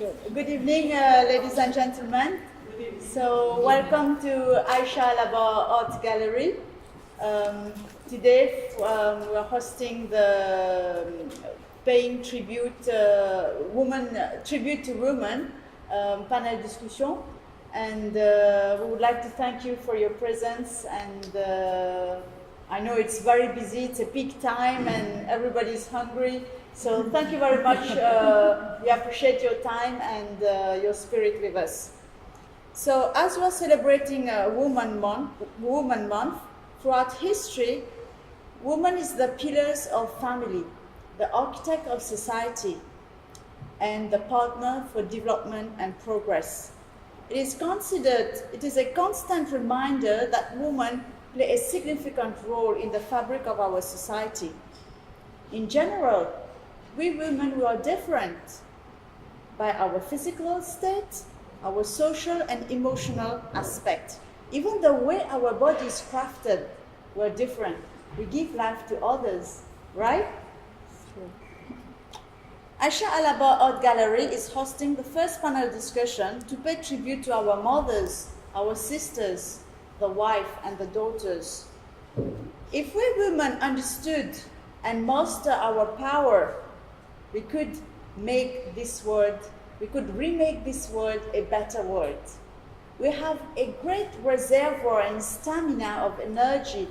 Good evening, ladies and gentlemen. So, welcome to Aisha Alabbar Art Gallery. Today, we are hosting the paying tribute, tribute to women panel discussion, and we would like to thank you for your presence. And I know it's very busy; it's a peak time, and everybody's hungry. So thank you very much. We appreciate your time and your spirit with us. So as we are celebrating Women Month, throughout history, woman is the pillars of family, the architect of society, and the partner for development and progress. It is a constant reminder that women play a significant role in the fabric of our society. In general, we women, we are different by our physical state, our social and emotional aspect. Even the way our body is crafted, we're different. We give life to others, right? Aisha Alabbar Art Gallery is hosting the first panel discussion to pay tribute to our mothers, our sisters, the wife and the daughters. If we women understood and master our power, we could remake this world a better world. We have a great reservoir and stamina of energy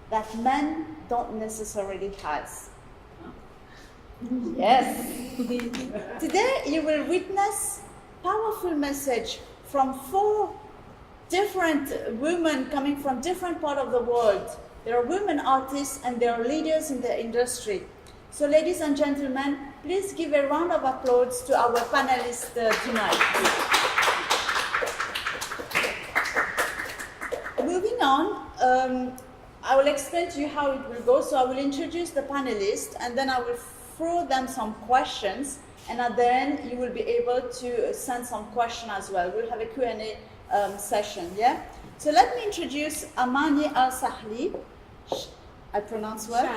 that men don't necessarily have. Yes. Today you will witness powerful message from 4 different women coming from different parts of the world. There are women artists and there are leaders in the industry. So ladies and gentlemen, please give a round of applause to our panelists tonight. Moving on, I will explain to you how it will go. So I will introduce the panelists and then I will throw them some questions, and at the end you will be able to send some questions as well. We'll have a Q&A session, yeah? So let me introduce Amani Al-Sahli. I pronounce well?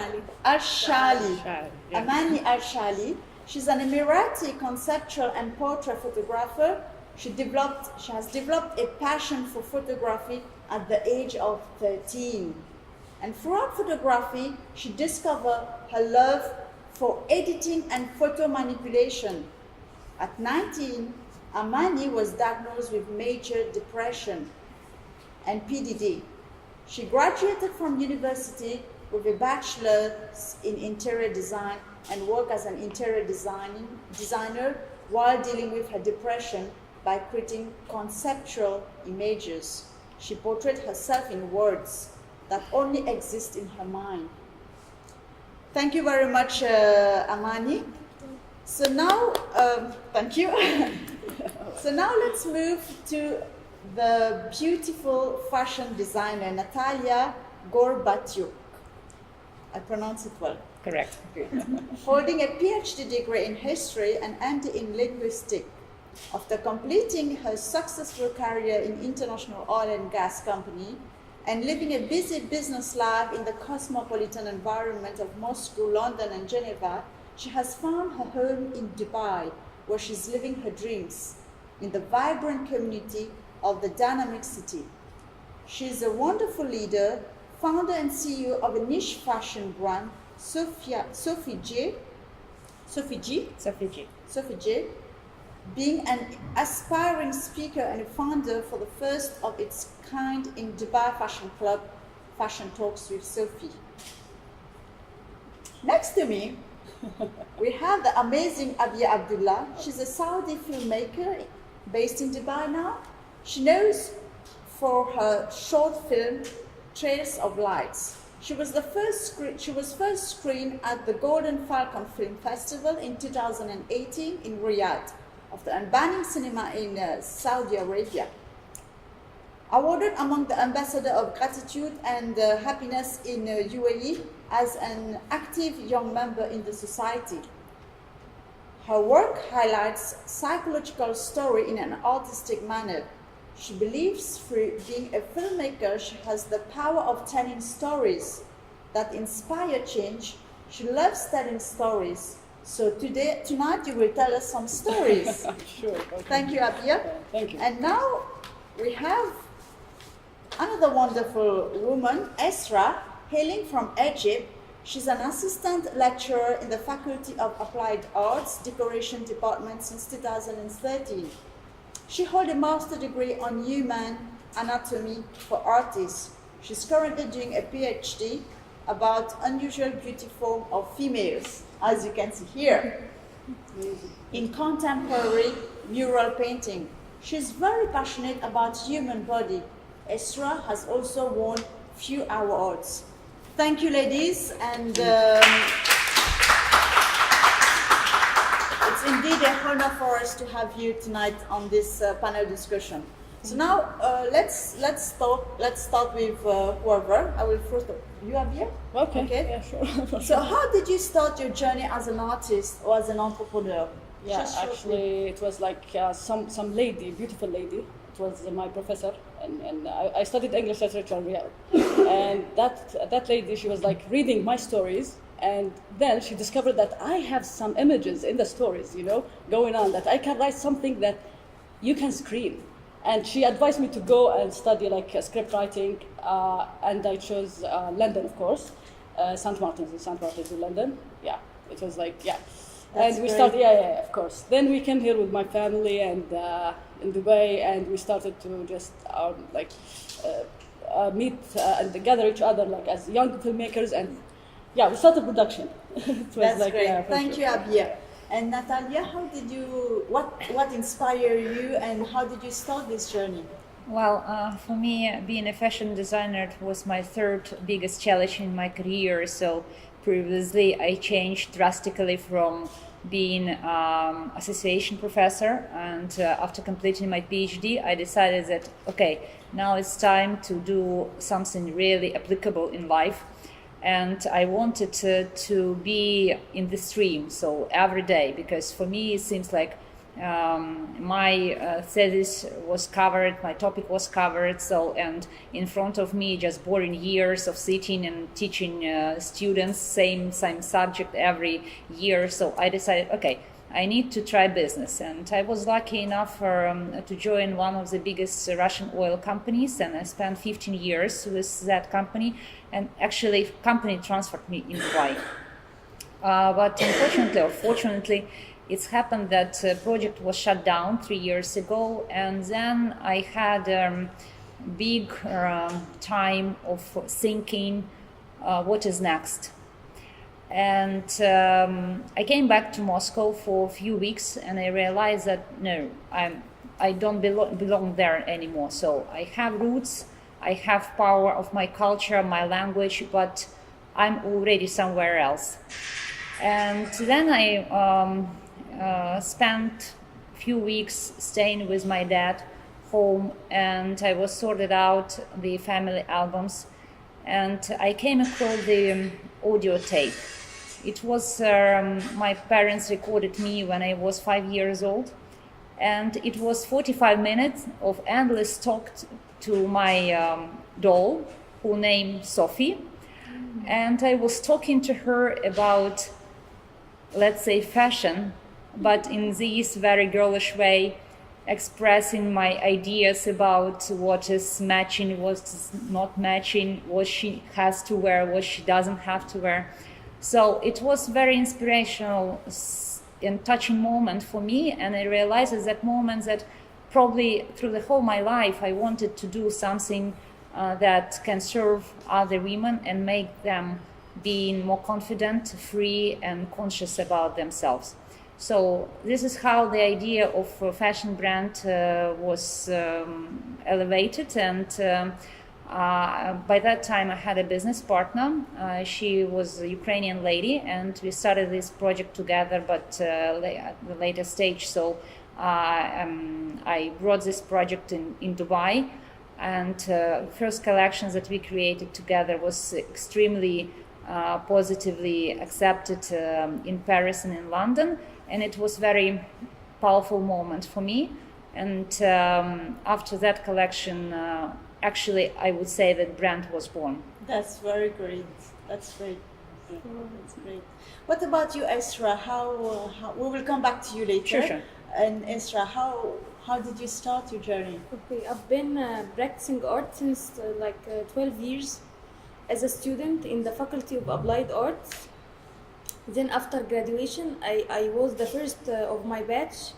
Al-Shali. Yeah. Amani Al-Shali. She's an Emirati conceptual and portrait photographer. She has developed a passion for photography at the age of 13. And throughout photography, she discovered her love for editing and photo manipulation. At 19, Amani was diagnosed with major depression and PDD. She graduated from university with a bachelor's in interior design and worked as an interior designer while dealing with her depression by creating conceptual images. She portrayed herself in words that only exist in her mind. Thank you very much, Amani. So now, thank you. So now let's move to the beautiful fashion designer, Natalia Gorbatyuk. I pronounce it well. Correct. Holding a PhD degree in history and MD in linguistics. After completing her successful career in international oil and gas company and living a busy business life in the cosmopolitan environment of Moscow, London, and Geneva, she has found her home in Dubai, where she's living her dreams in the vibrant community of the dynamic city. She is a wonderful leader, founder and CEO of a niche fashion brand, Sophie J, being an aspiring speaker and a founder for the first of its kind in Dubai Fashion Club, Fashion Talks with Sophie. Next to me, we have the amazing Abia Abdullah. She's a Saudi filmmaker based in Dubai now. She knows for her short film, Trails of Lights. She was first screened at the Golden Falcon Film Festival in 2018 in Riyadh, of the unbanning cinema in Saudi Arabia. Awarded among the Ambassador of Gratitude and Happiness in UAE as an active young member in the society. Her work highlights psychological story in an artistic manner. She believes through being a filmmaker, she has the power of telling stories that inspire change. She loves telling stories So tonight you will tell us some stories. Sure. Okay. Thank you, Abia. Thank you. And now we have another wonderful woman, Esra, hailing from Egypt. She's an assistant lecturer in the Faculty of Applied Arts Decoration Department since 2013. She holds a master's degree on human anatomy for artists. She's currently doing a PhD about unusual beauty form of females, as you can see here, in contemporary mural painting. She's very passionate about human body. Esra has also won few awards. Thank you, ladies, and it's indeed an honor for us to have you tonight on this panel discussion. So now let's start with whoever. I will first. You are here. Okay. Yeah, sure. So how did you start your journey as an artist or as an entrepreneur? Yeah, actually, it was like some lady, beautiful lady. It was my professor, and I studied English literature in Riyadh. And that lady, she was like reading my stories, and then she discovered that I have some images in the stories, you know, going on, that I can write something that you can screen. And she advised me to go and study like script writing, and I chose London, of course, St. Martin's in London. Yeah, it was like, yeah. That's and we great. started, yeah, of course. Then we came here with my family and in Dubai, and we started to just meet and gather each other like as young filmmakers, and yeah, we started production. It was That's like, great. yeah, for Thank sure. you, Abia. And Natalia, how did you? What inspired you, and how did you start this journey? Well, for me, being a fashion designer was my third biggest challenge in my career. So previously, I changed drastically from being association professor, and after completing my PhD, I decided that, okay, now it's time to do something really applicable in life. And I wanted to be in the stream, so every day, because for me it seems like my thesis was covered, my topic was covered, so, and in front of me just boring years of sitting and teaching students same subject every year. So I decided, okay, I need to try business, and I was lucky enough to join one of the biggest Russian oil companies, and I spent 15 years with that company, and actually company transferred me in Dubai. But unfortunately or fortunately, it's happened that the project was shut down 3 years ago, and then I had big time of thinking what is next. And I came back to Moscow for a few weeks, and I realized that no, I don't belong there anymore. So I have roots, I have power of my culture, my language, but I'm already somewhere else. And then I spent a few weeks staying with my dad home, and I was sorted out the family albums, and I came across the audio tape. It was my parents recorded me when I was 5 years old, and it was 45 minutes of endless talk to my doll, who named Sophie, and I was talking to her about, let's say, fashion, but in this very girlish way, expressing my ideas about what is matching, what's not matching, what she has to wear, what she doesn't have to wear. So it was very inspirational and touching moment for me, and I realized at that moment that probably through the whole my life I wanted to do something that can serve other women and make them being more confident, free, and conscious about themselves. So this is how the idea of a fashion brand was elevated, and by that time I had a business partner. She was a Ukrainian lady, and we started this project together, but at the later stage. So I brought this project in Dubai, and first collections that we created together was extremely positively accepted in Paris and in London, and it was very powerful moment for me. And after that collection, actually I would say that brand was born. That's very great. That's great. That's great. What about you, Esra? How we will come back to you later. Sure, sure. And Esra, how did you start your journey? Okay, I've been practicing art since 12 years as a student in the Faculty of Applied Arts. Then after graduation, I was the first of my batch,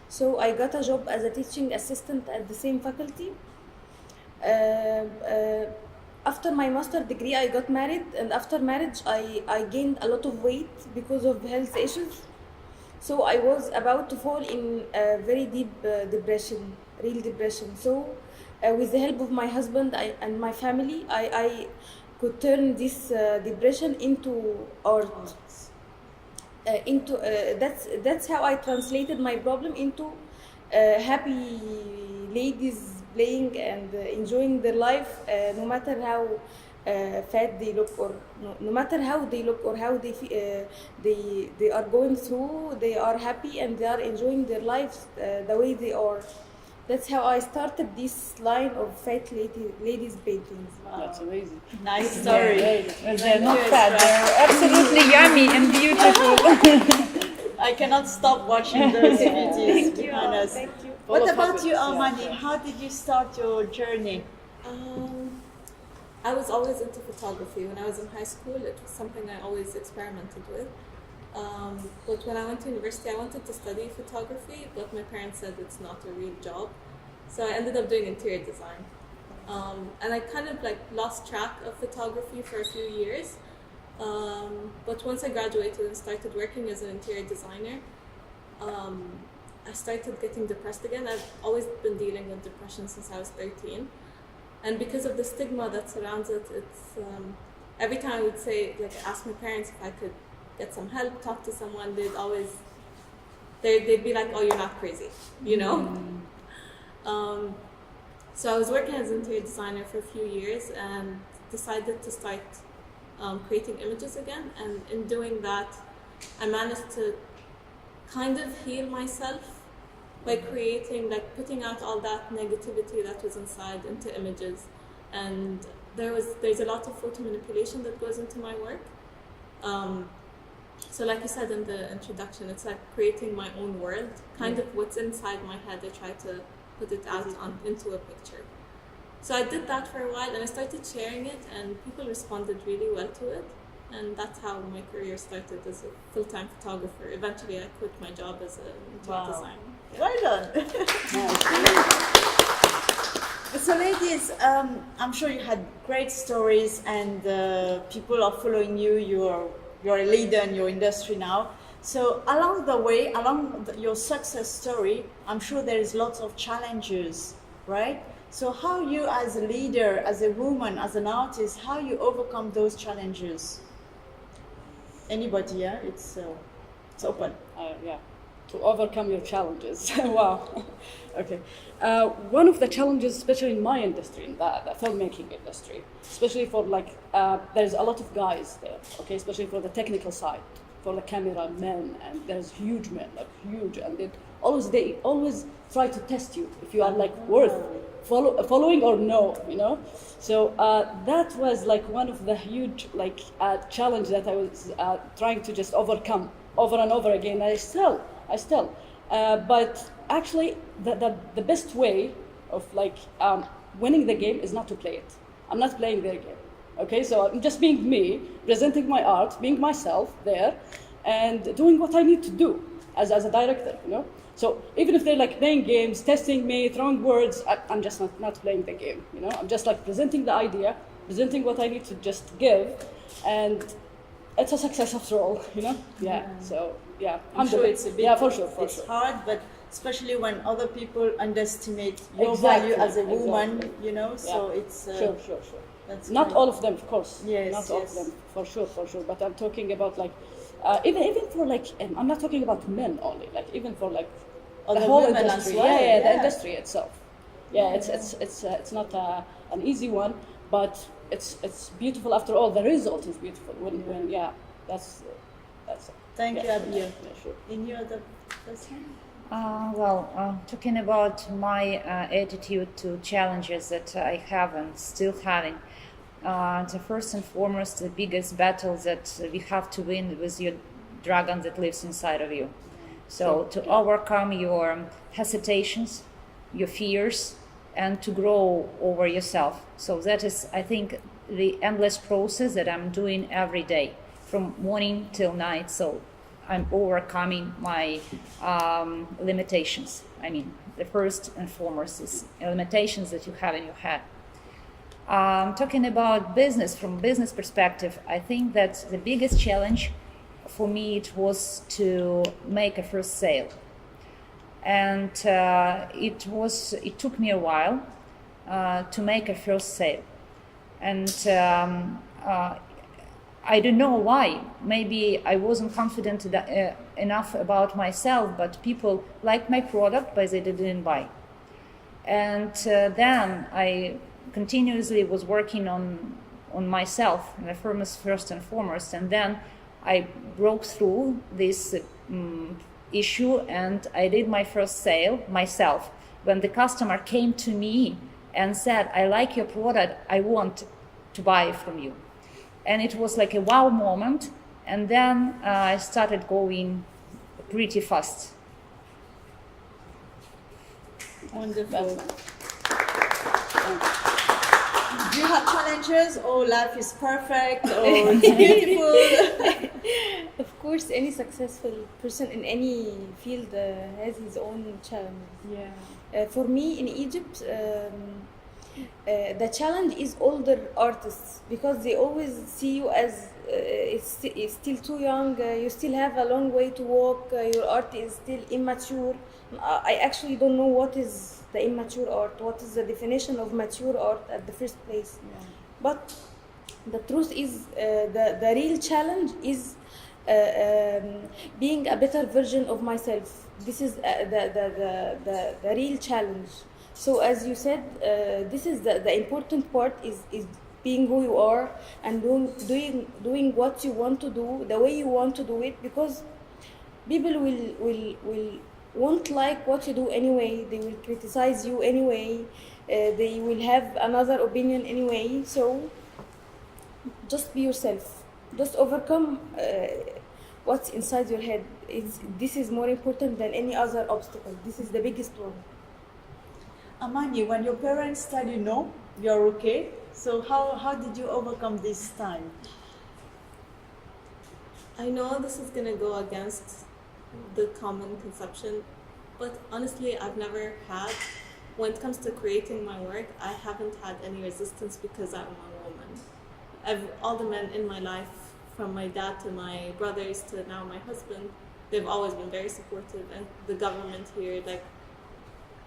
so I got a job as a teaching assistant at the same faculty. After my master degree, I got married, and after marriage, I gained a lot of weight because of health issues. So I was about to fall in a very deep depression, real depression. So with the help of my husband and my family, I could turn this depression into art. That's how I translated my problem into happy ladies playing and enjoying their life, no matter how fat they look, or no matter how they look or how they are going through. They are happy and they are enjoying their lives the way they are. That's how I started this line of fat ladies paintings. That's amazing. Nice story. Well, they're not fat. They're absolutely yummy and beautiful. I cannot stop watching those videos. Thank you. behind us. Thank you. What Full of about habits, you, yeah. Amani? How did you start your journey? I was always into photography. When I was in high school, it was something I always experimented with. But when I went to university, I wanted to study photography, but my parents said it's not a real job. So I ended up doing interior design. And I kind of lost track of photography for a few years. But once I graduated and started working as an interior designer, I started getting depressed again. I've always been dealing with depression since I was 13. And because of the stigma that surrounds it, it's every time I would say, ask my parents if I could get some help, talk to someone, they'd be like, oh, you're not crazy, you know? So I was working as an interior designer for a few years and decided to start creating images again. And in doing that, I managed to kind of heal myself by creating, putting out all that negativity that was inside into images. And there's a lot of photo manipulation that goes into my work. So like you said in the introduction, it's like creating my own world, kind of what's inside my head. I try to put it out into a picture. So I did that for a while and I started sharing it and people responded really well to it. And that's how my career started as a full-time photographer. Eventually I quit my job as an interior designer. Well done. So ladies, I'm sure you had great stories and people are following you. You're a leader in your industry now. So along the way, your success story, I'm sure there is lots of challenges, right? So how you as a leader, as a woman, as an artist, how you overcome those challenges? Anybody, yeah? It's open. Yeah, to overcome your challenges. Wow. Okay. One of the challenges, especially in my industry, in the filmmaking industry, especially for there's a lot of guys there, okay, especially for the technical side, for the camera men, and there's huge men, huge, and they always try to test you if you are worth following or no, you know. So that was one of the huge challenge that I was trying to just overcome over and over again. I still, but actually the best way of winning the game is not to play it. I'm not playing their game. Okay, so I'm just being me, presenting my art, being myself there, and doing what I need to do as a director, you know. So even if they're playing games, testing me, throwing words, I'm just not playing the game, you know. I'm just presenting the idea, presenting what I need to just give, and it's a success after all, you know. Yeah. So yeah, I'm sure it's a big. Yeah, for sure. It's hard, but especially when other people underestimate your value as a woman, you know. So it's sure. That's not great. all of them, of course. Yes, not all of them, for sure. But I'm talking about even for I'm not talking about men only. Even for the whole women industry. as well, Yeah, the industry itself. Yeah, it's not an easy one, but it's beautiful after all. The result is beautiful. When that's it. Thank you, Abiya. Yeah, sure. In your other question? Talking about my attitude to challenges that I have and still having, the first and foremost, the biggest battle that we have to win with your dragon that lives inside of you. So to overcome your hesitations, your fears, and to grow over yourself. So that is, I think, the endless process that I'm doing every day, from morning till night. So I'm overcoming my limitations. I mean, the first and foremost is limitations that you have in your head. Talking about business, from business perspective, I think that the biggest challenge for me it was to make a first sale, and it took me a while to make a first sale, and I don't know why. Maybe I wasn't confident enough about myself, but people liked my product, but they didn't buy. And then I continuously was working on myself, and the first and foremost, and then I broke through this issue, and I did my first sale myself. When the customer came to me and said, "I like your product, I want to buy it from you." And it was like a wow moment, and then I started going pretty fast. Wonderful. Do you have challenges, or life is perfect, or it's beautiful? Of course, any successful person in any field has his own challenge. Yeah. For me, in Egypt, the challenge is older artists, because they always see you as it's still too young, you still have a long way to walk, your art is still immature. I actually don't know what is the immature art, what is the definition of mature art at the first place. Yeah. But the truth is, the real challenge is being a better version of myself. This is the real challenge. So as you said, this is the important part is being who you are, and doing what you want to do, the way you want to do it, because people won't like what you do anyway. They will criticize you anyway. They will have another opinion anyway. So just be yourself. Just overcome what's inside your head. This is more important than any other obstacle. This is the biggest one. Amani, when your parents tell you no, you're okay. So how did you overcome this time? I know this is gonna go against the common conception, but honestly, I've never had, when it comes to creating my work, I haven't had any resistance because I'm a woman. All the men in my life, from my dad to my brothers to now my husband, they've always been very supportive, and the government here, like,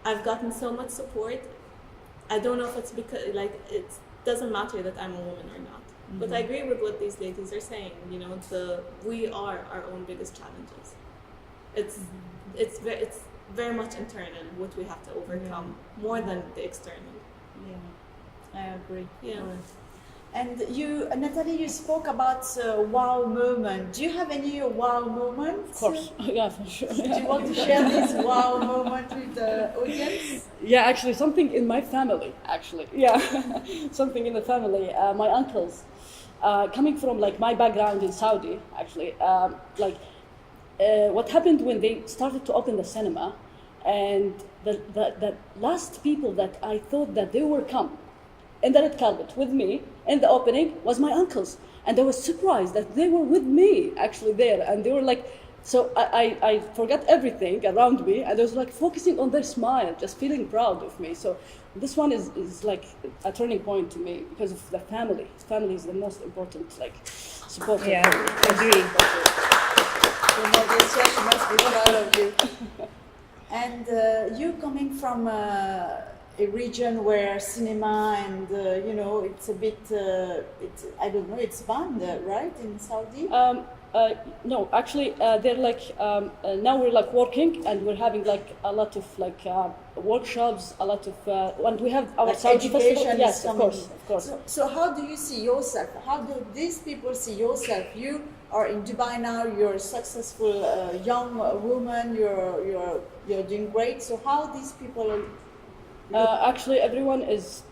I've gotten so much support. I don't know if it's because, like, it doesn't matter that I'm a woman or not. Mm-hmm. But I agree with what these ladies are saying. You know, we are our own biggest challenges. It's very much internal what we have to overcome, more than the external. Yeah, I agree. Yeah. And you, Natalie, you spoke about wow moment. Do you have any wow moments? Of course, yeah, for sure. Do you want to share this wow moment with the audience? Yeah, actually, something in my family, actually. Yeah, something in the family. My uncles, coming from like my background in Saudi, actually, what happened when they started to open the cinema, and the last people that I thought that they will come in the red carpet with me in the opening was my uncles, and I was surprised that they were with me actually there, and they were like, so I forgot everything around me, and I was like focusing on their smile, just feeling proud of me. So this one is like a turning point to me because of the family. Family is the most important, like, support. Yeah, agree. You know, this chef must be proud of you. And you coming from a region where cinema and you know, it's a bit I don't know, it's banned, right, in Saudi? No, actually, they're like now we're like working, and we're having like a lot of like workshops, a lot of and we have our like Saudi education festival. is Yes, of coming course, in. of course. So how do you see yourself? How do these people see yourself? You are in Dubai now. You're a successful young woman. You're doing great. So how these people? Actually, everyone is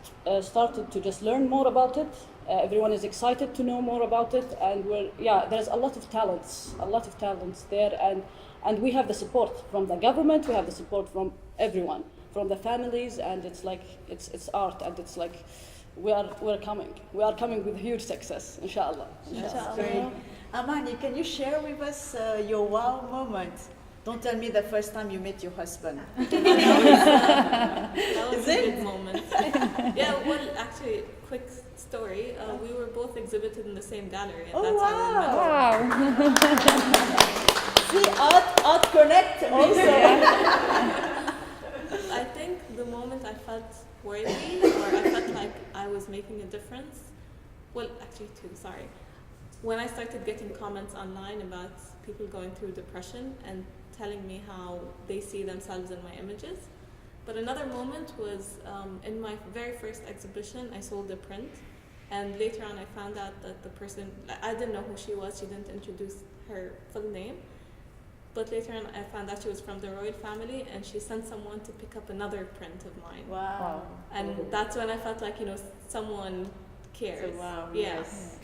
started to just learn more about it, Everyone is excited to know more about it, and there's a lot of talents there, and we have the support from the government, we have the support from everyone, from the families, and it's like it's art, and it's like we're coming with huge success, inshallah. Great. Amani, can you share with us your wow moment? Don't tell me the first time you met your husband. That was a good moment. Yeah, well, actually, quick story. We were both exhibited in the same gallery, and that's how we met. Wow. See, art connect also. I think the moment I felt worthy, or I felt like I was making a difference, well, actually two, sorry. When I started getting comments online about people going through depression and telling me how they see themselves in my images. But another moment was in my very first exhibition, I sold a print, and later on I found out that the person, I didn't know who she was, she didn't introduce her full name, but later on I found out she was from the royal family, and she sent someone to pick up another print of mine. Wow. And that's when I felt like, someone cares. So, wow, Yeah. yes.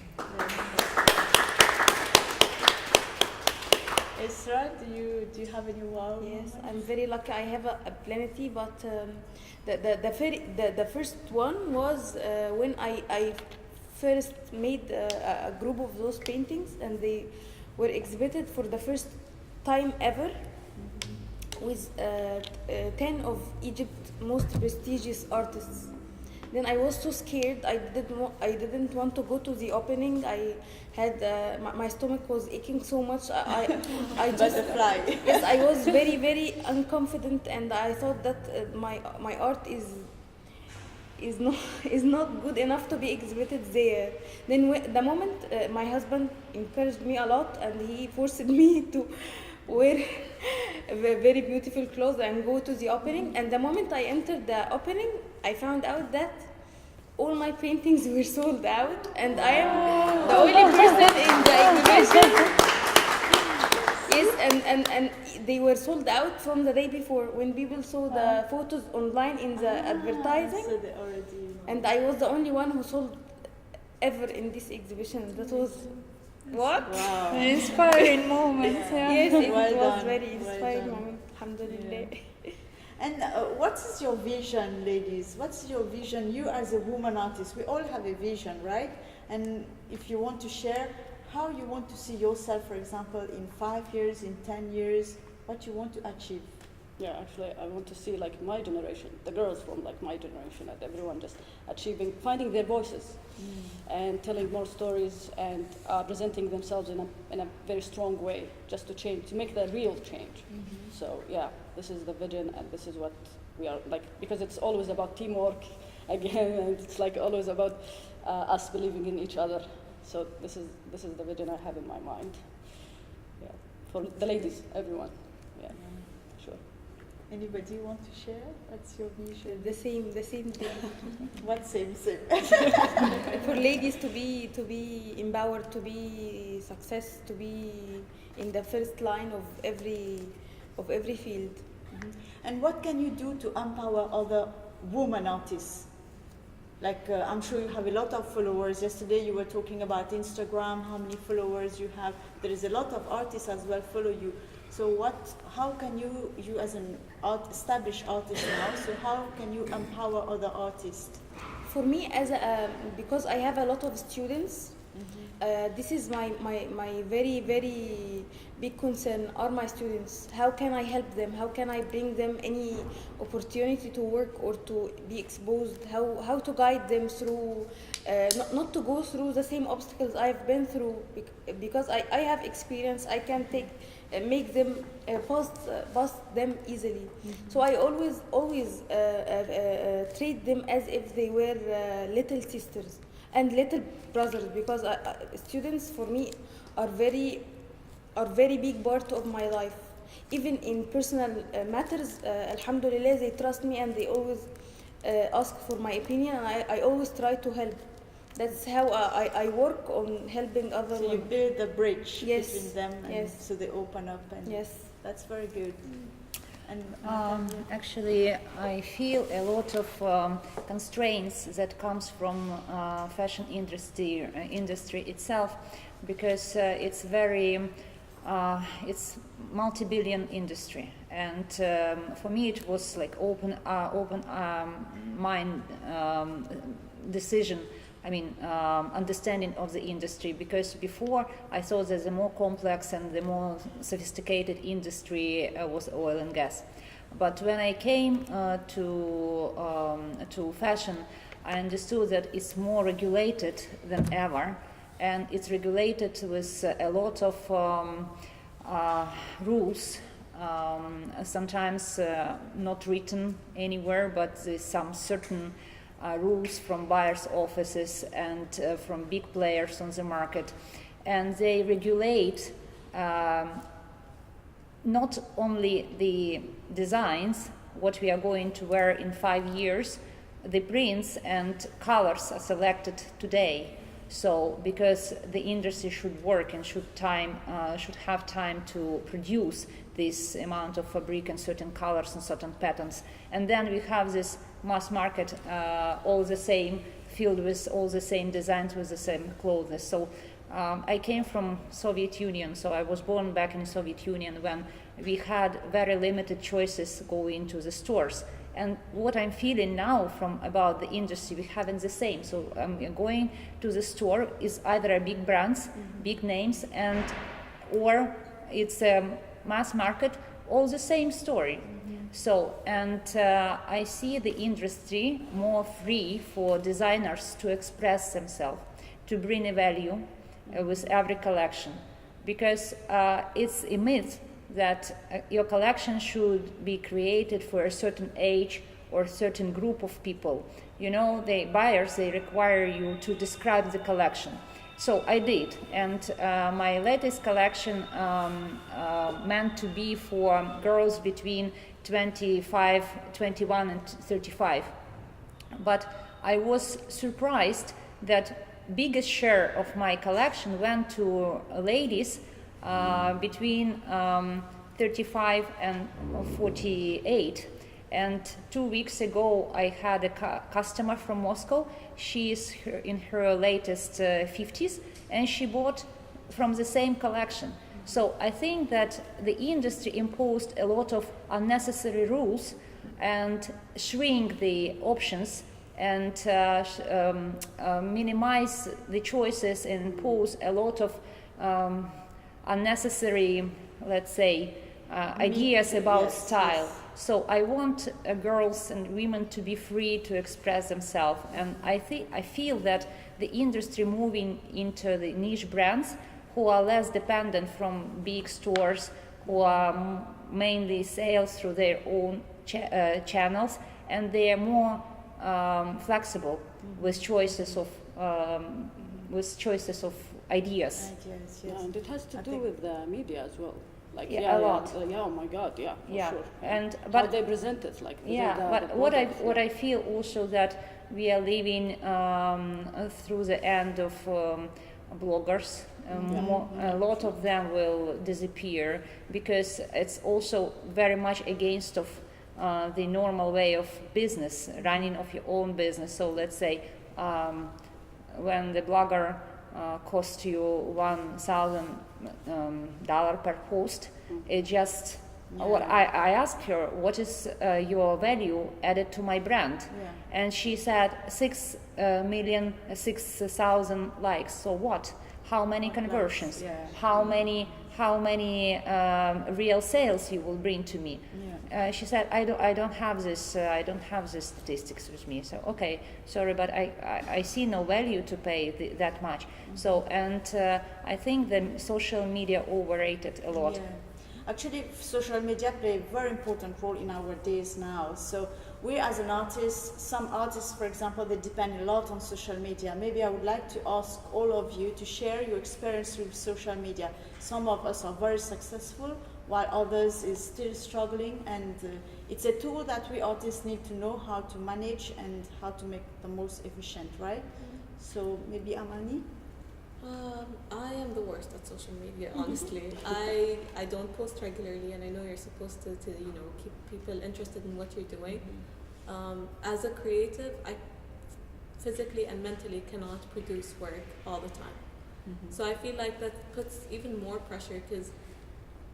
Isra, do you have any wow? Yes, I'm very lucky. I have a plenty, but the first one was when I first made a group of those paintings, and they were exhibited for the first time ever with 10 of Egypt's most prestigious artists. Then I was so scared. I didn't want to go to the opening. I had my stomach was aching so much. I just Butterfly. Yes, I was very very unconfident, and I thought that my art is not good enough to be exhibited there. Then the moment my husband encouraged me a lot, and he forced me to wear very beautiful clothes and go to the opening. And the moment I entered the opening, I found out that all my paintings were sold out, and I am the only person in the exhibition. Yes, and they were sold out from the day before when people saw the photos online in the advertising. So they already. And I was the only one who sold ever in this exhibition. That was what? Wow. An inspiring moment. Yeah. Yes, it Well was done. very Well inspiring done. moment. Alhamdulillah. And what is your vision, ladies? What's your vision? You as a woman artist, we all have a vision, right? And if you want to share how you want to see yourself, for example, in 5 years, in 10 years, what you want to achieve. Yeah, actually, I want to see like my generation, the girls from like my generation, and everyone just finding their voices, and telling more stories, and presenting themselves in a very strong way, just to change, to make the real change. So yeah, this is the vision, and this is what we are like, because it's always about teamwork again, and it's like always about us believing in each other. So this is the vision I have in my mind. Yeah, for the ladies, everyone. Yeah, sure. Anybody want to share? What's your vision? The same thing. What same? For ladies to be empowered, to be success, to be in the first line of every field. And what can you do to empower other women artists? Like, I'm sure you have a lot of followers. Yesterday you were talking about Instagram, how many followers you have. There is a lot of artists as well follow you. So how can you as an established artist now, so how can you empower other artists? For me, because I have a lot of students, this is my very very big concern are my students. How can I help them? How can I bring them any opportunity to work or to be exposed? How to guide them through, not to go through the same obstacles I've been through, because I have experience. I can make them pass them easily. So I always treat them as if they were little sisters and little brothers, because students for me are very big part of my life. Even in personal matters, alhamdulillah, they trust me, and they always ask for my opinion, and I always try to help. That's how I work on helping other So you women. build a bridge Yes. between them, and Yes. so they open up, and Yes. that's very good. And Actually, I feel a lot of constraints that comes from fashion industry itself, because it's very it's multi-billion industry, and for me it was like open mind decision. I mean, understanding of the industry, because before I thought that the more complex and the more sophisticated industry was oil and gas. But when I came to fashion, I understood that it's more regulated than ever, and it's regulated with a lot of rules, sometimes not written anywhere, but there's some certain rules from buyers' offices and from big players on the market, and they regulate not only the designs, what we are going to wear in 5 years, the prints and colors are selected today. So because the industry should work and should have time to produce this amount of fabric and certain colors and certain patterns, and then we have this mass market, all the same, filled with all the same designs with the same clothes. So I came from Soviet Union, so I was born back in Soviet Union when we had very limited choices going into the stores. And what I'm feeling now from about the industry, we haven't the same. So going to the store is either a big brands, big names, and or it's a mass market, all the same story. So, and I see the industry more free for designers to express themselves, to bring a value with every collection, because it's a myth that your collection should be created for a certain age or a certain group of people. You know, the buyers, they require you to describe the collection. So I did, and my latest collection meant to be for girls between 21 and 35. But I was surprised that biggest share of my collection went to ladies between 35 and 48. And 2 weeks ago, I had a customer from Moscow. She is in her latest 50s, and she bought from the same collection. So I think that the industry imposed a lot of unnecessary rules and shrink the options and minimize the choices and impose a lot of unnecessary, let's say, ideas about style. So I want girls and women to be free to express themselves, and I feel that the industry moving into the niche brands who are less dependent from big stores, who are mainly sales through their own channels, and they are more flexible with choices of ideas. yes. Yeah, and it has to do with the media as well. Like a lot. Oh my God, for sure. And how they present it, like but what I feel also that we are living through the end of bloggers. A lot of them will disappear because it's also very much against of the normal way of business, running of your own business. So let's say when the blogger cost you $1,000 per post, it just what I asked her, what is your value added to my brand, and she said 6,000 likes. So what? How many conversions? How many real sales you will bring to me? She said, I don't have this. I don't have the statistics with me. So okay, sorry, but I see no value to pay that much. So and I think the social media overrated a lot. Actually, social media play a very important role in our days now. So we as an artist, some artists, for example, they depend a lot on social media. Maybe I would like to ask all of you to share your experience with social media. Some of us are very successful, while others is still struggling, and it's a tool that we artists need to know how to manage and how to make the most efficient, right? So maybe Amani? I am the worst at social media, honestly. I don't post regularly, and I know you're supposed to keep people interested in what you're doing. As a creative, I physically and mentally cannot produce work all the time. So I feel like that puts even more pressure, because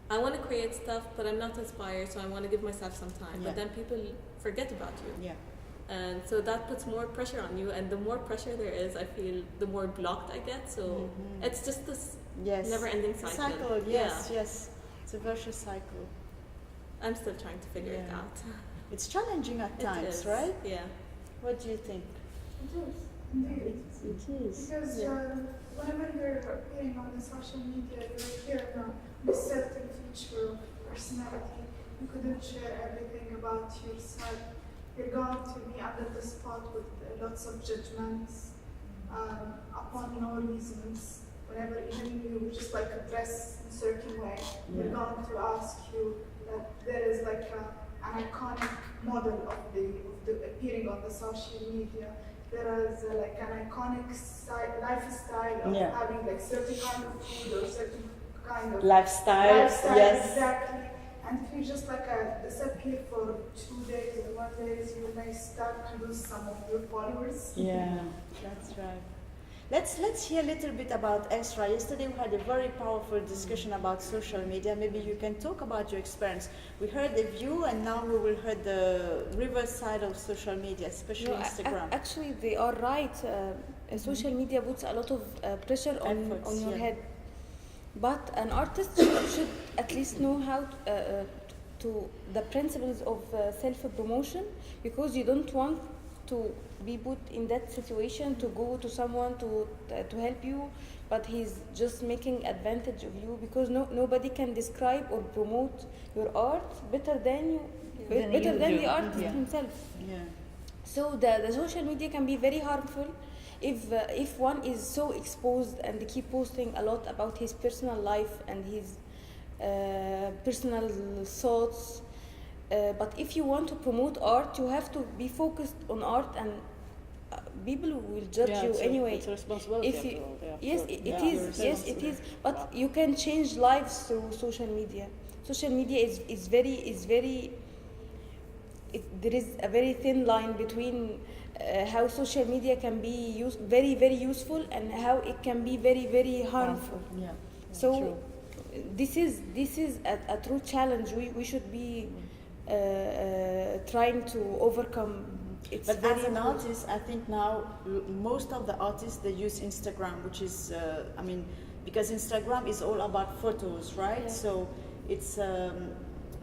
I want to create stuff, but I'm not inspired, so I want to give myself some time. But then people forget about you. And so that puts more pressure on you, and the more pressure there is, I feel the more blocked I get. So it's just this never-ending cycle. Yes. It's a vicious cycle. I'm still trying to figure it out. It's challenging at times, right? Yeah. What do you think? It is, indeed. It is. Because whenever you're appearing on the social media, you're here now with a certain feature of personality. You couldn't share everything about yourself. You're going to be under the spot with lots of judgments upon no reasons. Whenever even you just like dress in a certain way, we're going to ask you that there is like an iconic model of the appearing on the social media. There is like an iconic lifestyle of having like certain kind of food or certain kind of lifestyle. Yes, exactly. And if you just like disappear for 2 days or 1 day, you may start to lose some of your followers. Yeah, that's right. Let's hear a little bit about Esra. Yesterday we had a very powerful discussion about social media. Maybe you can talk about your experience. We heard the view, and now we will hear the reverse side of social media, especially Instagram. Actually, they are right. Social media puts a lot of pressure on your head. But an artist should at least know how to the principles of self-promotion, because you don't want to be put in that situation to go to someone to help you, but he's just making advantage of you, because nobody can describe or promote your art better than the artist himself. So the social media can be very harmful if one is so exposed and keep posting a lot about his personal life and his personal thoughts. But if you want to promote art, you have to be focused on art, and people will judge you anyway. It's a responsibility. If you, it is. But you can change lives through social media. Social media is very. There is a very thin line between how social media can be very useful and how it can be very harmful. So true. This is a true challenge. We should be trying to overcome. It's but as an artist, I think now most of the artists, they use Instagram, which is because Instagram is all about photos, right? So it's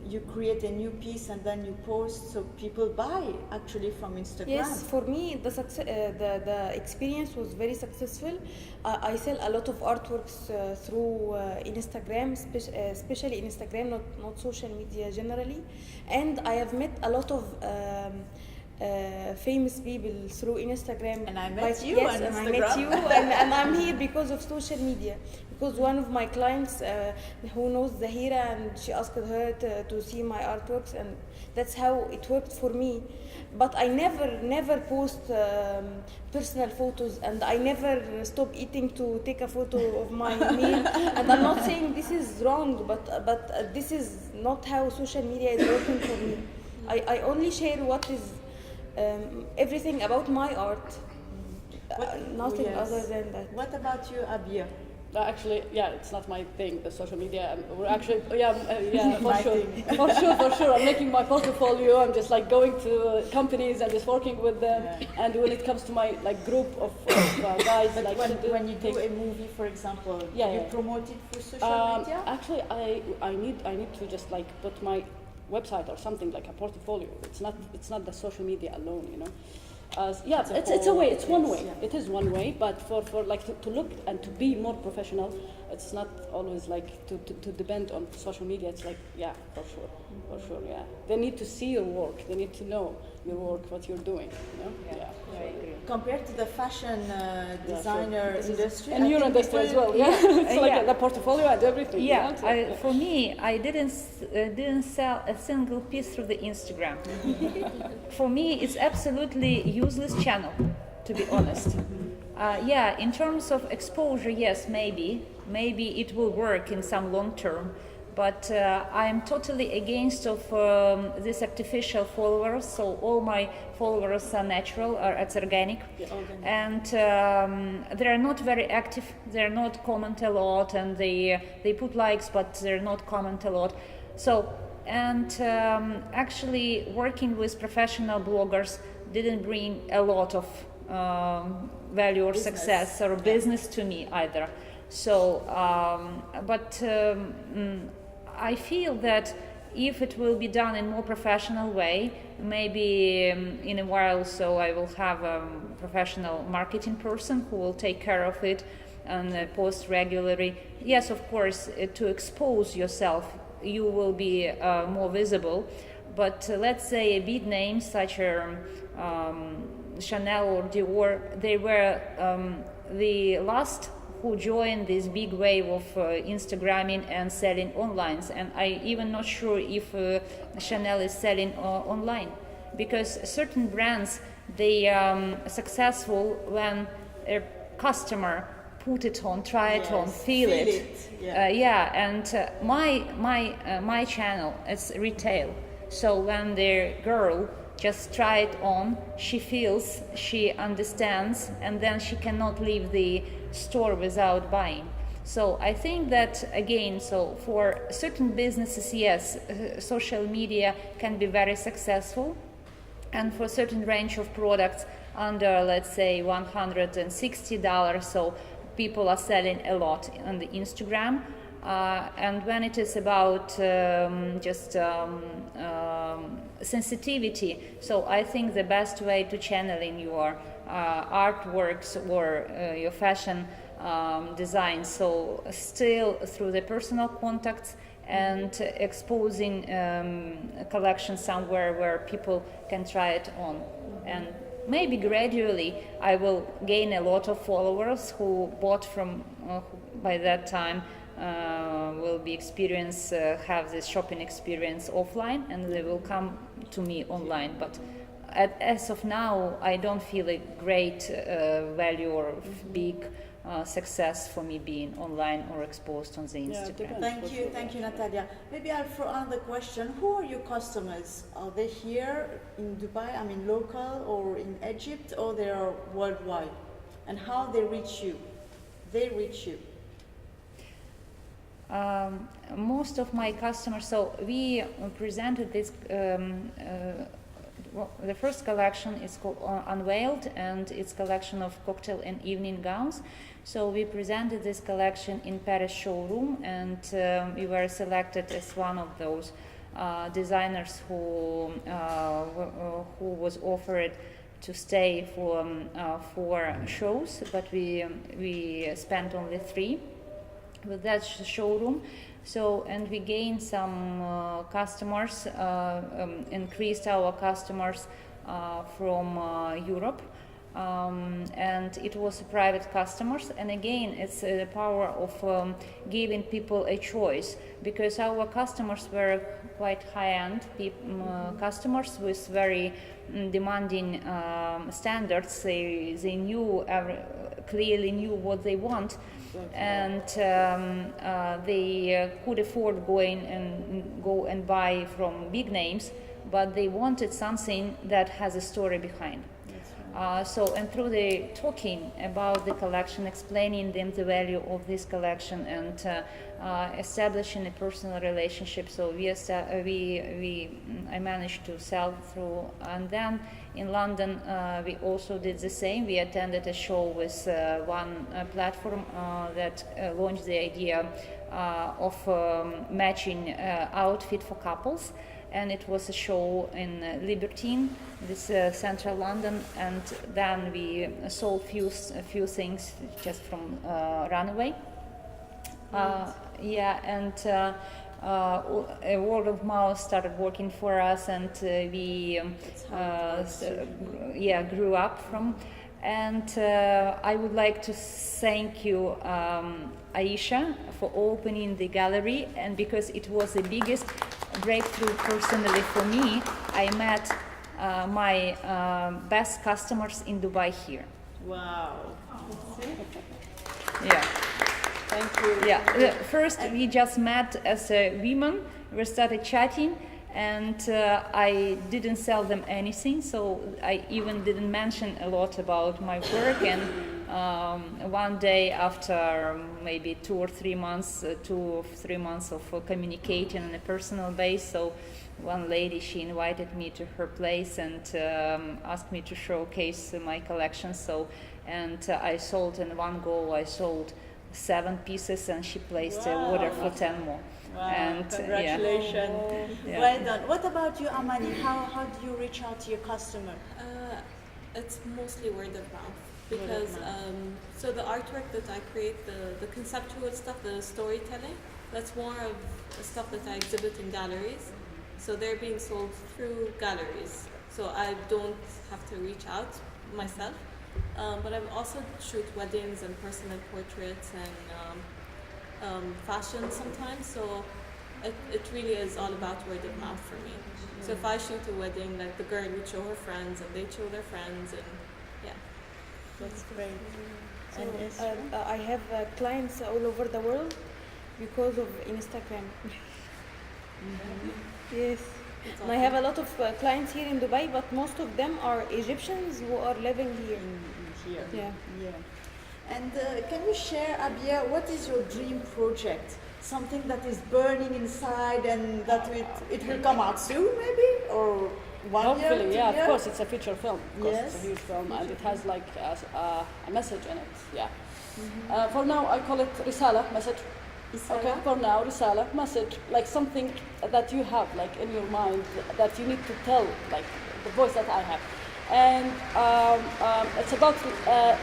you create a new piece and then you post, so people buy actually from Instagram. Yes, for me the experience was very successful. I sell a lot of artworks through Instagram, especially Instagram, not social media generally, and I have met a lot of famous people through Instagram. And I met you yes, on and Instagram. I met you, and I'm here because of social media. Because one of my clients who knows Zaahirah, and she asked her to see my artworks, and that's how it worked for me. But I never post personal photos, and I never stop eating to take a photo of my meal. And I'm not saying this is wrong, but this is not how social media is working for me. I only share what is everything about my art, nothing other than that. What about you, Abir? Actually, it's not my thing, the social media. We're actually, for sure. I'm making my portfolio. I'm just like going to companies and just working with them. And when it comes to my group of guys, but when you do a movie, for example, you promote it through social media. Actually, I need to just put my website or something, like a portfolio. It's not the social media alone, you know. It's a way. It's one way. Yeah. It is one way, but for to look and to be more professional, it's not always to depend on social media. It's for sure. Yeah, they need to see your work. They need to know your work, what you're doing. You know? I agree. Compared to the fashion designer industry, and your industry as well. Yeah, it's the portfolio and everything. Yeah, you know? For me, I didn't sell a single piece through the Instagram. For me, it's absolutely useless channel, to be honest. Yeah, in terms of exposure, yes, maybe it will work in some long term, but I am totally against of this artificial followers. So all my followers are natural, or it's organic, and they are not very active. They are not comment a lot, and they put likes, but they're not comment a lot. So and actually working with professional bloggers didn't bring a lot of value or success or business to me either. So, I feel that if it will be done in more professional way, maybe in a while, so I will have a professional marketing person who will take care of it and post regularly. Yes, of course, to expose yourself, you will be more visible. But let's say big names such as Chanel or Dior, they were the last who joined this big wave of Instagramming and selling online. And I even not sure if Chanel is selling online, because certain brands, they successful when a customer put it on, try it on, feel it. And my channel is retail. So when the girl just try it on, she feels, she understands, and then she cannot leave the store without buying. So I think that again, so for certain businesses, yes, social media can be very successful, and for certain range of products under, let's say, $160, so people are selling a lot on the Instagram. And when it is about sensitivity, so I think the best way to channel in your artworks or your fashion design, so still through the personal contacts and exposing a collection somewhere where people can try it on. And maybe gradually I will gain a lot of followers who bought from by that time will be have this shopping experience offline, and they will come to me online. But as of now, I don't feel a great value or big success for me being online or exposed on the Instagram. Thank you, Natalia. Maybe I'll throw another question. Who are your customers? Are they here in Dubai, I mean local, or in Egypt, or they are worldwide? And how they reach you? They reach you. Most of my customers, so we presented this, the first collection is called Unveiled, and it's collection of cocktail and evening gowns. So we presented this collection in Paris showroom, and we were selected as one of those designers who was offered to stay for 4 shows, but we spent only 3 with that showroom. So, and we gained some customers, increased our customers from Europe, and it was private customers. And again, it's the power of giving people a choice, because our customers were quite high-end customers with very demanding standards. They knew clearly knew what they want, and they could afford go and buy from big names, but they wanted something that has a story behind. And through the talking about the collection, explaining them the value of this collection, and establishing a personal relationship, so I managed to sell through. And then in London, we also did the same. We attended a show with one platform that launched the idea of matching outfit for couples. And it was a show in Libertine, this central London, and then we sold a few things just from Runaway. And a word of mouth started working for us, and we grew up from. And I would like to thank you, Aisha, for opening the gallery, and because it was the biggest breakthrough personally for me. I met my best customers in Dubai here. Wow. Yeah. Thank you. Yeah. First, we just met as women. We started chatting, and I didn't sell them anything, so I even didn't mention a lot about my work. And one day, after maybe 2 or 3 months, 2 or 3 months of communicating on a personal base, so one lady, she invited me to her place and asked me to showcase my collection. So, and I sold in one go. I sold 7 pieces, and she placed an order for 10 more. Wow, And congratulations. Yeah. Well done. What about you, Amani? How do you reach out to your customer? It's mostly word of mouth because so the artwork that I create, the conceptual stuff, the storytelling, that's more of stuff that I exhibit in galleries. So they're being sold through galleries. So I don't have to reach out myself. But I also shoot weddings and personal portraits and fashion sometimes. So it really is all about word of mouth for me. So if I shoot a wedding, like the girl would show her friends and they'd show their friends, and yeah. That's great. So, And yes, I have clients all over the world because of Instagram. Yes. It's And I have a lot of clients here in Dubai, but most of them are Egyptians who are living here. here. Yeah. Yeah. And can you share, Abia, what is your dream project? Something that is burning inside and that it will come out soon, maybe? Or 1 year? Hopefully, 2 yeah, of years? course, it's a feature film. Of course, it's Yes. a huge film, and it has like a message in it. Yeah. For now, I call it risala message. Okay. For now, risala message, like something that you have like in your mind that you need to tell, like the voice that I have, and it's about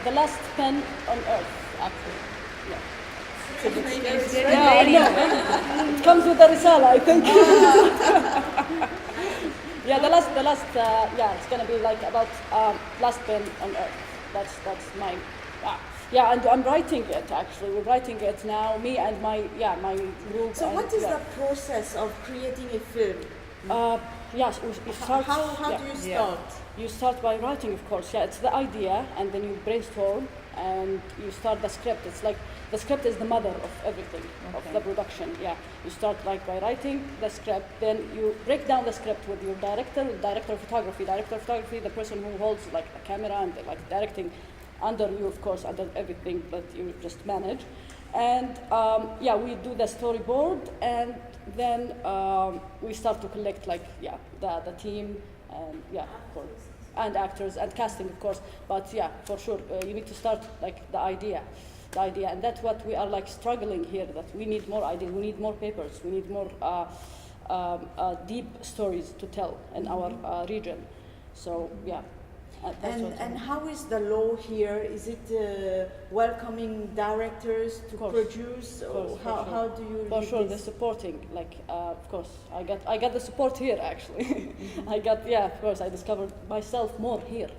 the last pen on earth, actually. Yeah. Yeah, I know. It comes with the risala, I think. Yeah, the last, yeah, it's gonna be like about last pen on earth. That's my, yeah, and I'm writing it actually. We're writing it now, me and my group. So and, what is yeah. the process of creating a film? Yes, we start. How yeah. do you start? You start by writing, of course. Yeah, it's the idea, and then you brainstorm, and you start the script. It's like the script is the mother of everything, of the production. Yeah, you start like by writing the script, then you break down the script with your director of photography, the person who holds like the camera and like directing under you, of course, under everything that you just manage. And yeah, we do the storyboard, and then we start to collect like the team, and yeah, of course, and actors and casting, of course. But yeah, for sure, you need to start like the idea, and that's what we are like struggling here. That we need more ideas, we need more papers, we need more deep stories to tell in our region. So yeah. And how is the law here? Is it welcoming directors to produce? Or how do you For lead sure, this? the supporting, like of course, I got the support here actually. I got of course, I discovered myself more here.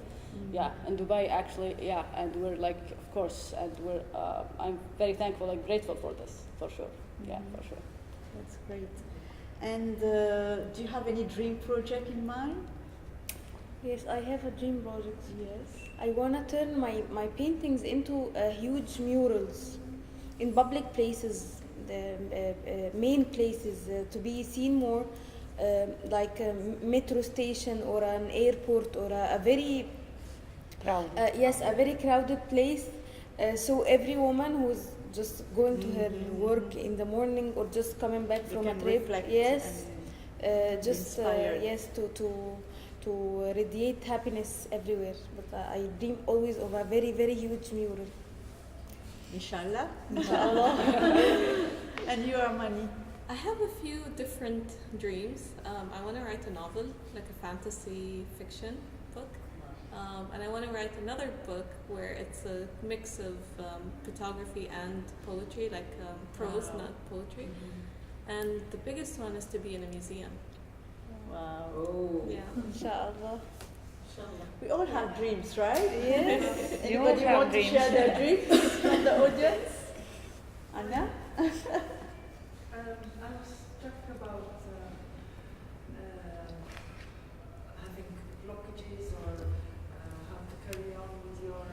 Yeah, in Dubai actually, yeah, and we're like, of course, and we're I'm very thankful and grateful for this, for sure. Yeah, for sure. That's great. And do you have any dream project in mind? Yes, I have a dream project. Yes. I want to turn my paintings into huge murals in public places, the main places to be seen more, like a metro station or an airport or a very Crowded. a very crowded place. So every woman who's just going to her work in the morning or just coming back from a can trip, reflect yes, and just inspired. yes, to radiate happiness everywhere. But I dream always of a very, very huge mural. Inshallah. Inshallah. And you are Mani. I have a few different dreams. I want to write a novel, like a fantasy fiction book. And I want to write another book where it's a mix of photography and poetry, like prose, not poetry. And the biggest one is to be in a museum. Wow. Yeah. Inshallah. We all have dreams, right? Yes. You all Anybody have want dreams. to share their dreams from the audience? Anna? I was struck about having blockages or how to carry on with your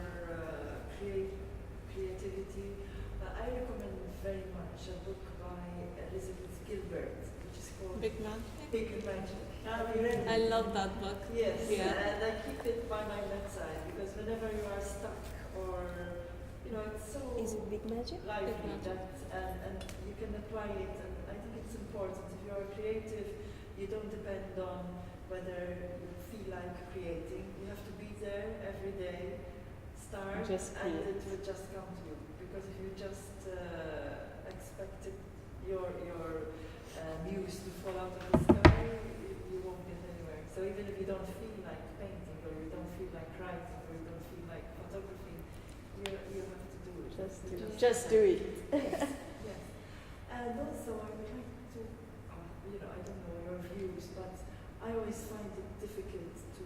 very much a book by Elizabeth Gilbert, which is called Big man. Big Magic. Have you read it? I love that book. Yes, Yeah. and I keep it by my bedside because whenever you are stuck or, it's so Is it big magic? lively Big magic. and you can apply it, and I think it's important. If you are creative, you don't depend on whether you feel like creating. You have to be there every day, start, Just and create. it will just come to you. Because if you just expected your muse to fall out of the sky, you won't get anywhere. So even if you don't feel like painting, or you don't feel like writing, or you don't feel like photography, you have to do it. Just do it. Yes, yes. And also, I would like to, I don't know your views, but I always find it difficult to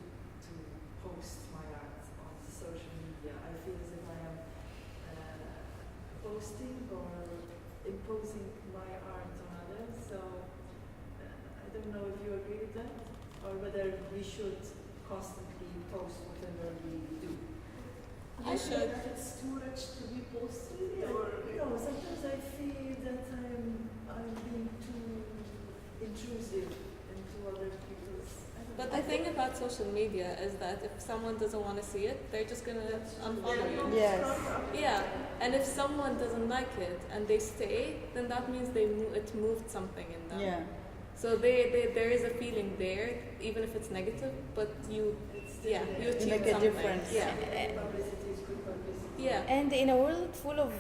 post my art on social media. I feel as if I am posting or imposing my art on others. So I don't know if you agree with that, or whether we should constantly post whatever we do. I should. It's too much to be posted, Yeah, or sometimes I feel that I'm being too intrusive into other people's. But the thing about social media is that if someone doesn't want to see it, they're just gonna unfollow you. Yes. Yeah, and if someone doesn't like it and they stay, then that means it moved something in them. Yeah. So there is a feeling there, even if it's negative, but you achieve make a something. difference. Yeah. Publicity is good publicity. Yeah. And in a world full of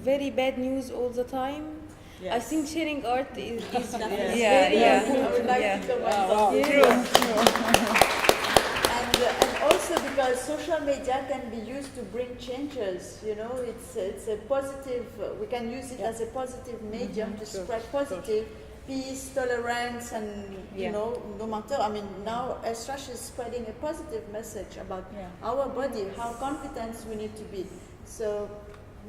very bad news all the time, I think sharing art is Definitely. very I would like yeah. to comment on Wow. this. And also because social media can be used to bring changes, it's a positive, we can use it as a positive medium to spread positive peace, tolerance, and no matter, now Esrash is spreading a positive message about our body, how confident we need to be. So,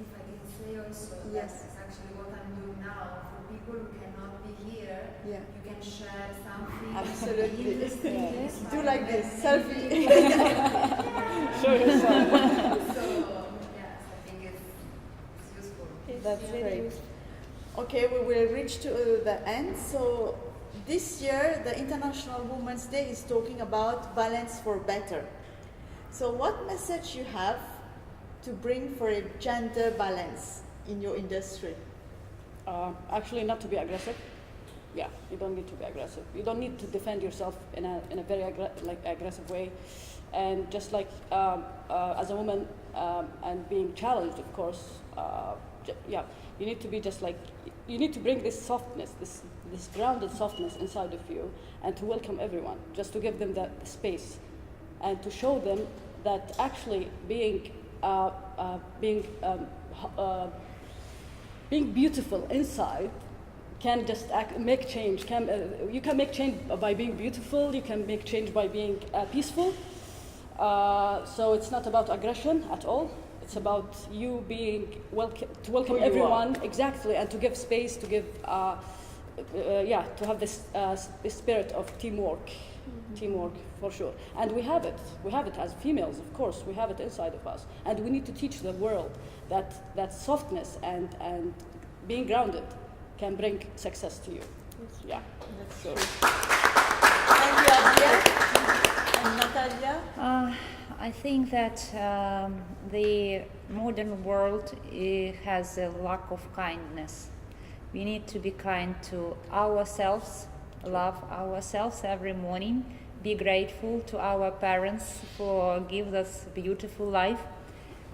If I can say also, Yes. that's actually what I'm doing now. For people who cannot be here, Yeah. you can share something. Absolutely. in the street. Do like this, selfie. Show yourself. So, yes, I think it's useful. That's very great. useful. Okay, we will reach to the end. So this year, the International Women's Day is talking about balance for better. So what message you have to bring for a gender balance in your industry? Actually, not to be aggressive. Yeah, you don't need to be aggressive. You don't need to defend yourself in a very aggressive way. And just like as a woman and being challenged, of course, you need to be just like, you need to bring this softness, this grounded softness inside of you, and to welcome everyone, just to give them the space, and to show them that actually being beautiful inside can just make change. You can make change by being beautiful. You can make change by being peaceful. So it's not about aggression at all. It's about you being to welcome everyone, exactly, and to give space, to give, to have this spirit of teamwork, teamwork for sure. And we have it. We have it as females, of course. We have it inside of us, and we need to teach the world that softness and being grounded can bring success to you. Yeah. That's true. Thank you, Adia. And Natalia? I think that the modern world has a lack of kindness. We need to be kind to ourselves, love ourselves every morning, be grateful to our parents for giving us beautiful life,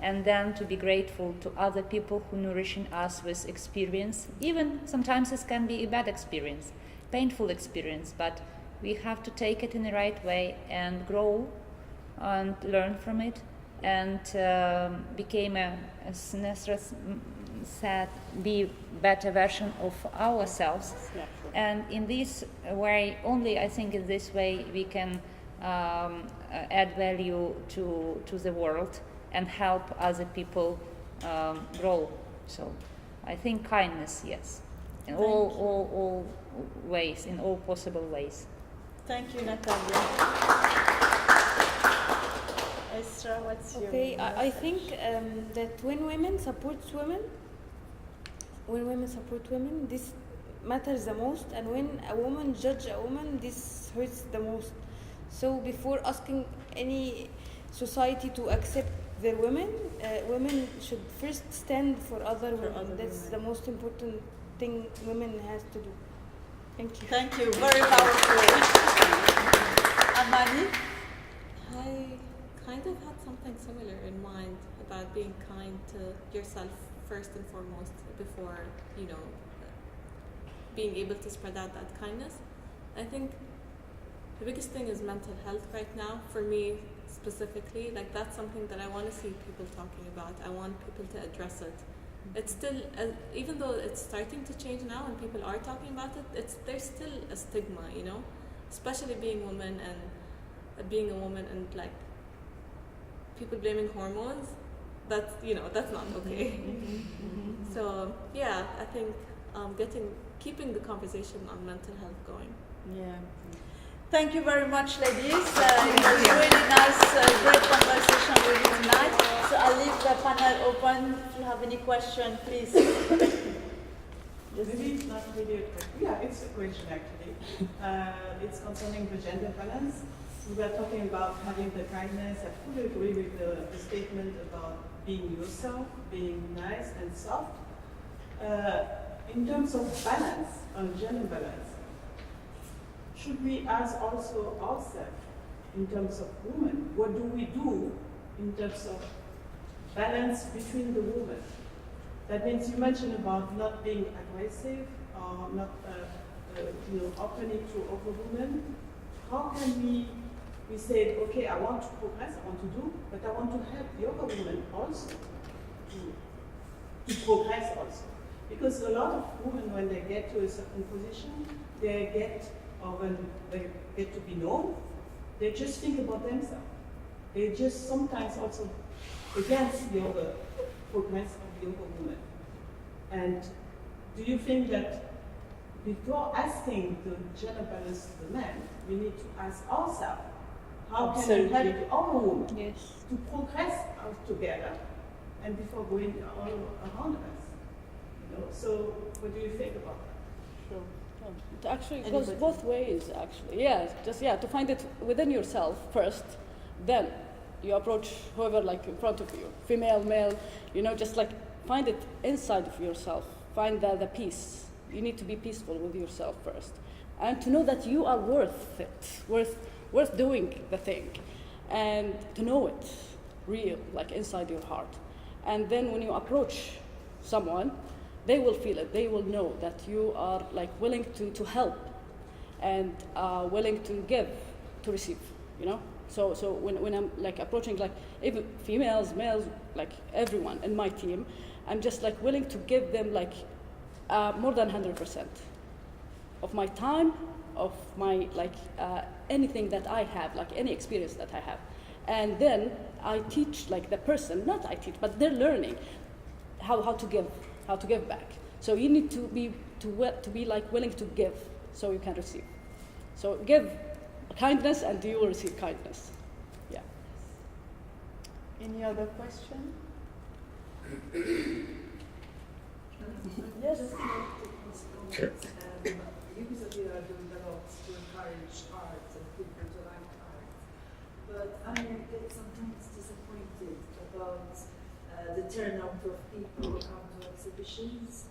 and then to be grateful to other people who nourishing us with experience. Even sometimes it can be a bad experience, painful experience, but we have to take it in the right way and grow and learn from it, and became as Nesra said, be better version of ourselves. Yeah, sure. And in this way, only I think in this way we can add value to the world and help other people grow. So I think kindness, yes, in all ways, in all possible ways. Thank you, Natalia. Esra, what's your... Okay, I think that when women support women, when women support women, this matters the most, and when a woman judge a woman, this hurts the most. So before asking any society to accept their women, women should first stand for other women. other That's women. the most important thing women has to do. Thank you. Thank you. Very powerful. Amani? I kind of had something similar in mind about being kind to yourself first and foremost before, being able to spread out that kindness. I think the biggest thing is mental health right now for me specifically. Like, that's something that I want to see people talking about. I want people to address it. It's still, even though it's starting to change now and people are talking about it, there's still a stigma, especially being women and being a woman and like people blaming hormones. That's not okay. So yeah, I think keeping the conversation on mental health going. Yeah. Thank you very much, ladies. It was really nice, great conversation with you tonight. So I'll leave the panel open. If you have any question, please. Maybe it's not really a question. Yeah, it's a question actually. It's concerning the gender balance. We were talking about having the kindness. I fully agree with the statement about being yourself, being nice and soft. In terms of balance, on gender balance, should we ask also ourselves, in terms of women, what do we do in terms of balance between the women? That means you mentioned about not being aggressive or not opening to other women. How can we say, okay, I want to progress, I want to do, but I want to help the other women also to progress also. Because a lot of women, when they get to a certain position, when they get to be known, they just think about themselves. They just sometimes also against the other progress of the other woman. And do you think that before asking the gender balance to the men, we need to ask ourselves, how can we help the other woman to progress together and before going all around us? So what do you think about that? Sure. It actually goes both ways, actually. To find it within yourself first, then you approach whoever in front of you, female, male, just find it inside of yourself. Find the peace. You need to be peaceful with yourself first. And to know that you are worth it, worth doing the thing. And to know it real, inside your heart. And then when you approach someone, they will feel it. They will know that you are willing to help and willing to give, to receive. So when I'm approaching even females, males, everyone in my team, I'm just willing to give them more than 100% of my time, of my anything that I have, any experience that I have, and then I teach the person, not I teach, but they're learning how to give back. So you need to be willing to give, so you can receive. So give kindness, and you will receive kindness. Yeah. Any other question? Yes. Just like to comment, you are doing a lot to encourage art and people to like art, but I get sometimes disappointed about the turnout of people who come to exhibitions.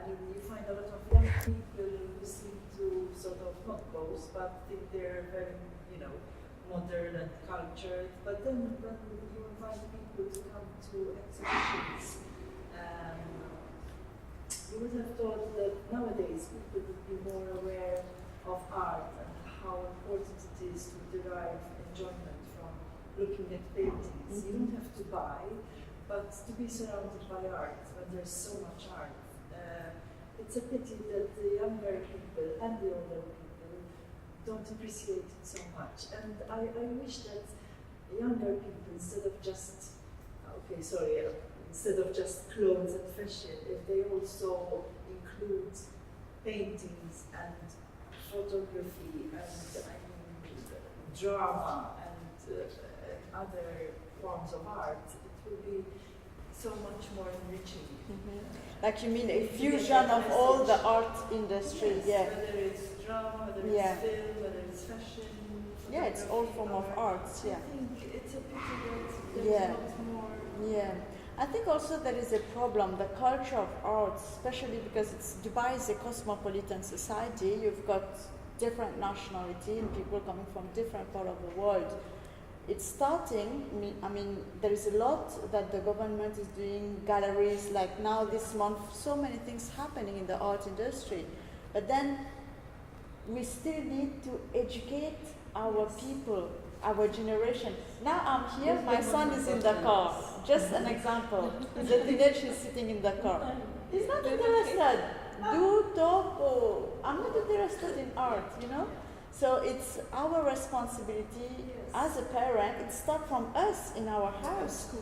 You find a lot of young people who seem to sort of not boast, but think they're very, modern and cultured. But then when you invite people to come to exhibitions, you would have thought that nowadays people would be more aware of art and how important it is to derive enjoyment from looking at paintings. You don't have to buy, but to be surrounded by art when there's so much art. It's a pity that the younger people and the older people don't appreciate it so much. And I wish that younger people, instead of just clothes and fashion, if they also include paintings and photography and drama and other forms of art, it will be so much more enriching. Like you mean a fusion of all the art industry? Yes, Yeah. whether it's drama, whether Yeah. it's film, whether it's fashion. Yeah, it's all form of arts. Yeah. I think it's a pity that Yeah. there's not more. Yeah, I think also there is a problem. The culture of art, especially because Dubai is a cosmopolitan society. You've got different nationality and people coming from different part of the world. It's starting. I mean, there is a lot that the government is doing. Galleries, like now this month, so many things happening in the art industry. But then we still need to educate our people, our generation. Now I'm here, my son is in the car. Just an example. He's a teenager, he's sitting in the car. He's not interested. Do talk, or I'm not interested in art, you know? So it's our responsibility as a parent. It starts from us in our house.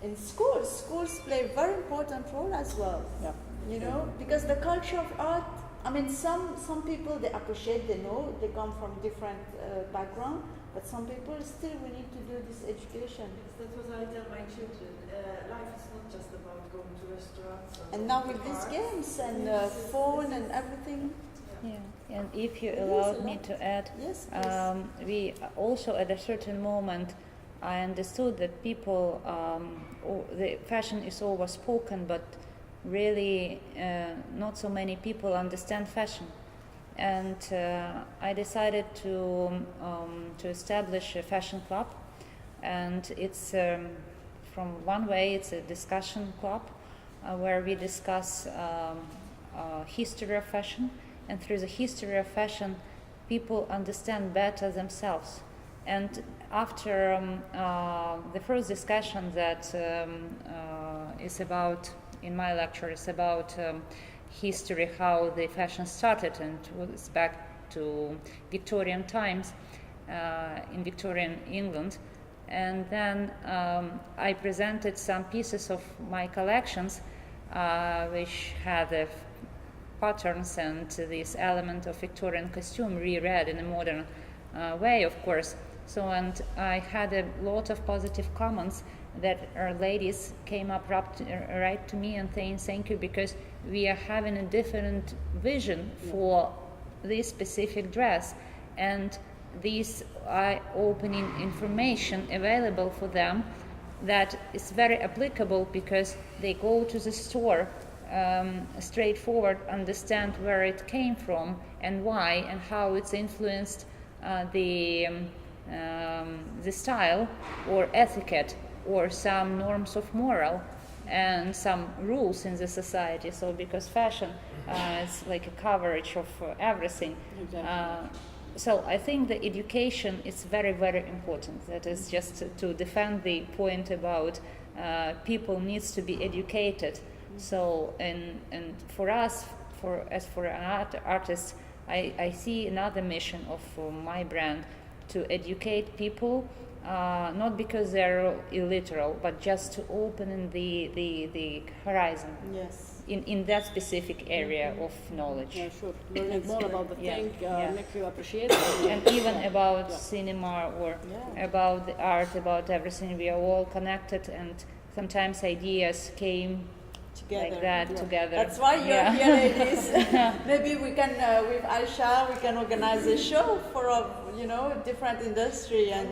In schools play a very important role as well. Yeah. You know, because the culture of art, I mean, some people, they appreciate, they know, they come from different background, but some people still, we need to do this education. Yes, that's what I tell my children. Life is not just about going to restaurants. Or And now going with to these parks. games and phone and everything. Yeah, and if you It is allow a me lot. to add, Yes, please. we also at a certain moment, I understood that people, the fashion is always spoken, but really not so many people understand fashion. And I decided to establish a fashion club, and it's from one way it's a discussion club where we discuss history of fashion, and through the history of fashion, people understand better themselves. And after the first discussion that is about, in my lecture, is about history, how the fashion started, and was back to Victorian times in Victorian England. And then I presented some pieces of my collections which had patterns and this element of Victorian costume reread in a modern way, of course. So, and I had a lot of positive comments that our ladies came up right to me and saying thank you, because we are having a different vision for this specific dress, and this eye-opening information available for them that is very applicable, because they go to the store straightforward, understand where it came from and why and how it's influenced the style or etiquette or some norms of moral and some rules in the society. So because fashion is like a coverage of everything. Exactly. So I think the education is very, very important. That is just to defend the point about people needs to be educated. So and for us, as an artist, I see another mission of my brand, to educate people, not because they're illiterate, but just to open the horizon. Yes. In that specific area of knowledge. Yeah, sure. Learning more about the Yeah, thing yeah. makes you appreciate it. And even about Yeah. cinema or Yeah. about the art, about everything, we are all connected, and sometimes ideas came Together. like that Yeah. together. That's why you're Yeah. here, ladies. Maybe we can, with Aisha, we can organize a show for a, different industry, and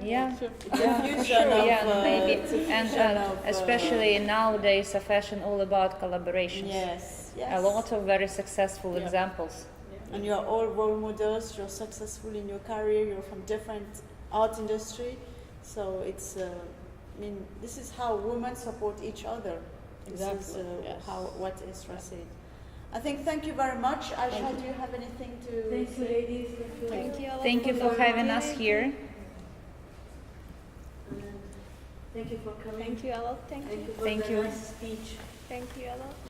Yeah, it's a yeah, for fusion sure, of, yeah, maybe, it's a and fusion of, especially nowadays, a fashion all about collaborations. yes, yes. A lot of very successful Yeah. examples. And you're all role models. You're successful in your career. You're from different art industry, so it's. This is how women support each other. This is Exactly, yes. what Isra said. I think. Thank you very much, Aisha. Do you have anything to? Thank you, ladies. Thank you. Thank you for having us here. Thank you for coming. Thank you a lot. Thank you. Thank you for Thank the you. nice speech. Thank you a lot.